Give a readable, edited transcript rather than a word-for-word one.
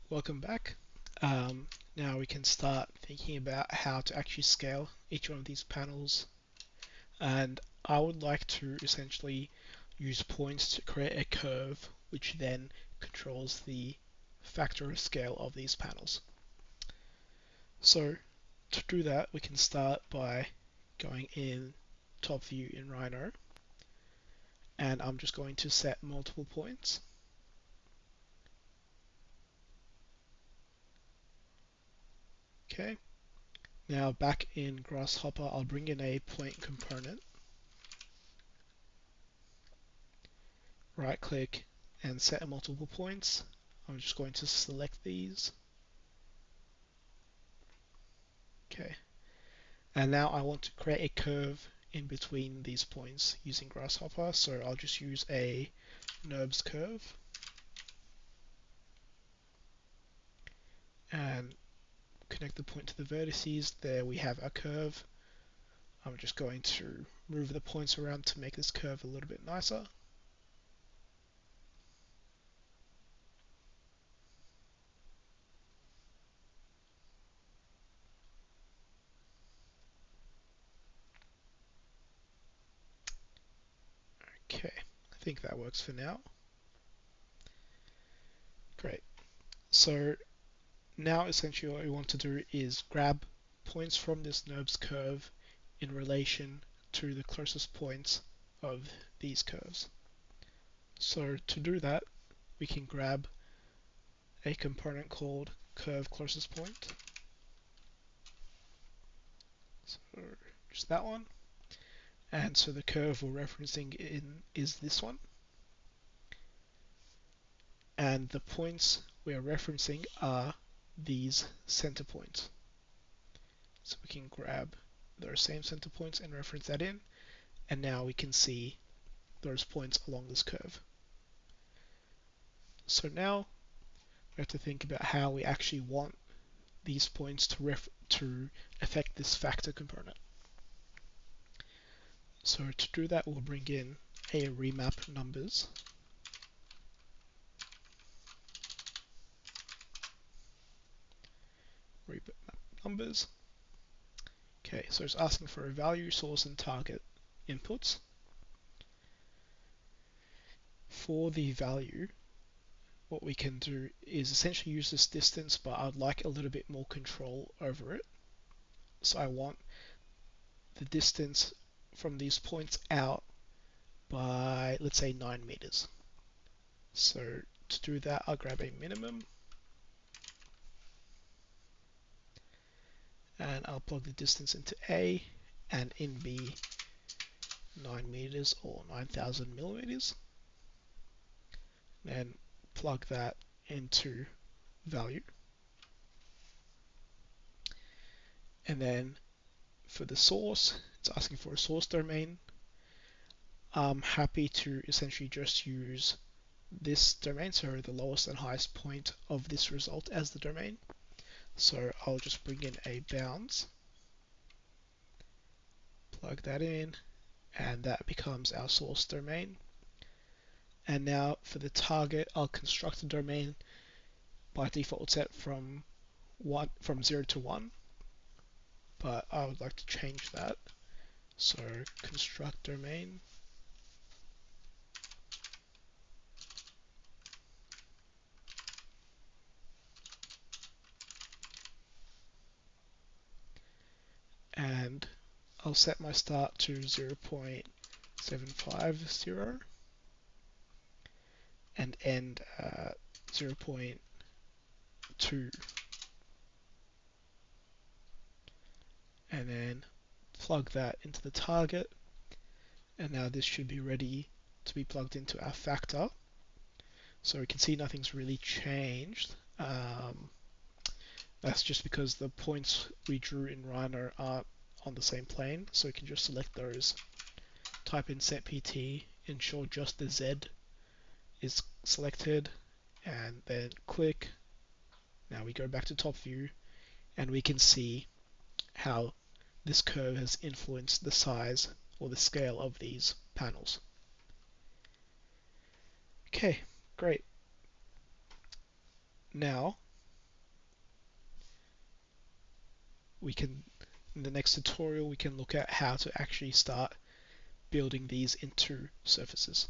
Welcome back. Now we can start thinking about how to actually scale each one of these panels. And I would like to essentially use points to create a curve which then controls the factor of scale of these panels. So to do that, we can start by going in top view in Rhino, and I'm just going to set multiple points. Okay. Now back in Grasshopper, I'll bring in a point component, right click and set multiple points. I'm just going to select these. Okay. And now I want to create a curve in between these points using Grasshopper, so I'll just use a NURBS curve and connect the point to the vertices. There we have our curve. I'm just going to move the points around to make this curve a little bit nicer. Okay, I think that works for now. Great. So now essentially what we want to do is grab points from this NURBS curve in relation to the closest points of these curves. So to do that, we can grab a component called curve closest point. So just that one. And so the curve we're referencing in is this one. And the points we are referencing are these center points. So we can grab those same center points and reference that in. And now we can see those points along this curve. So now we have to think about how we actually want these points to affect this factor component. So to do that, we'll bring in a remap numbers. Remap numbers. Okay, so it's asking for a value, source, and target inputs. For the value, what we can do is essentially use this distance, but I'd like a little bit more control over it. So I want the distance from these points out by, let's say, 9 meters. So to do that, I'll grab a minimum and I'll plug the distance into A and in B 9 meters or 9,000 millimeters. Then plug that into value. And then for the source, it's asking for a source domain. I'm happy to essentially just use this domain, so the lowest and highest point of this result as the domain. So I'll just bring in a bounds, plug that in, and that becomes our source domain. And now for the target, I'll construct a domain by default set from 0 to 1, but I would like to change that. So construct domain, and I'll set my start to 0.750 and end at 0.2, and then plug that into the target, and now this should be ready to be plugged into our factor. So we can see nothing's really changed. That's just because the points we drew in Rhino aren't on the same plane, so we can just select those, type in set PT, ensure just the Z is selected, and then click. Now we go back to top view and we can see how this curve has influenced the size or the scale of these panels. Okay, great. Now we can, in the next tutorial, we can look at how to actually start building these into surfaces.